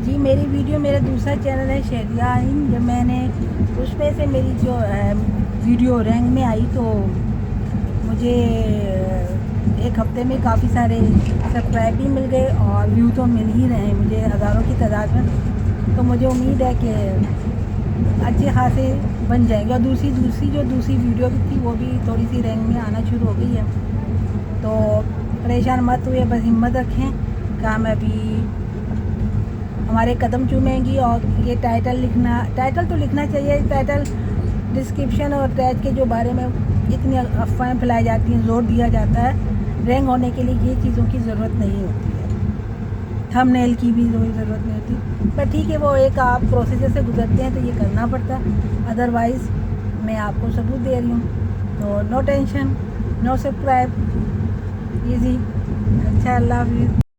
जी मेरी वीडियो, मेरा दूसरा चैनल है शहरिया हिंद। जब मैंने उसमें से मेरी जो वीडियो रैंक में आई तो मुझे एक हफ्ते में काफ़ी सारे सब्सक्राइब भी मिल गए और व्यू तो मिल ही रहे हैं मुझे हज़ारों की तादाद में। तो मुझे उम्मीद है कि अच्छे खासे बन जाएंगे। और दूसरी वीडियो भी थी, वो भी थोड़ी सी रैंक में आना शुरू हो गई है। तो परेशान मत हुए, बस हिम्मत रखें, कामयाबी हमारे कदम चूमेंगी। और ये टाइटल तो लिखना चाहिए। टाइटल, डिस्क्रिप्शन और टैग के जो बारे में इतनी अफवाहें फैलाई जाती हैं, जोर दिया जाता है, रैंक होने के लिए ये चीज़ों की ज़रूरत नहीं होती है, थंबनेल की भी ज़रूरत नहीं होती। पर ठीक है, वो एक आप प्रोसीजर से गुजरते हैं तो ये करना पड़ता है। अदरवाइज़ मैं आपको सबूत दे रही हूँ, तो no tension, no subscribe, easy. अच्छा, अल्लाह हाफिज़।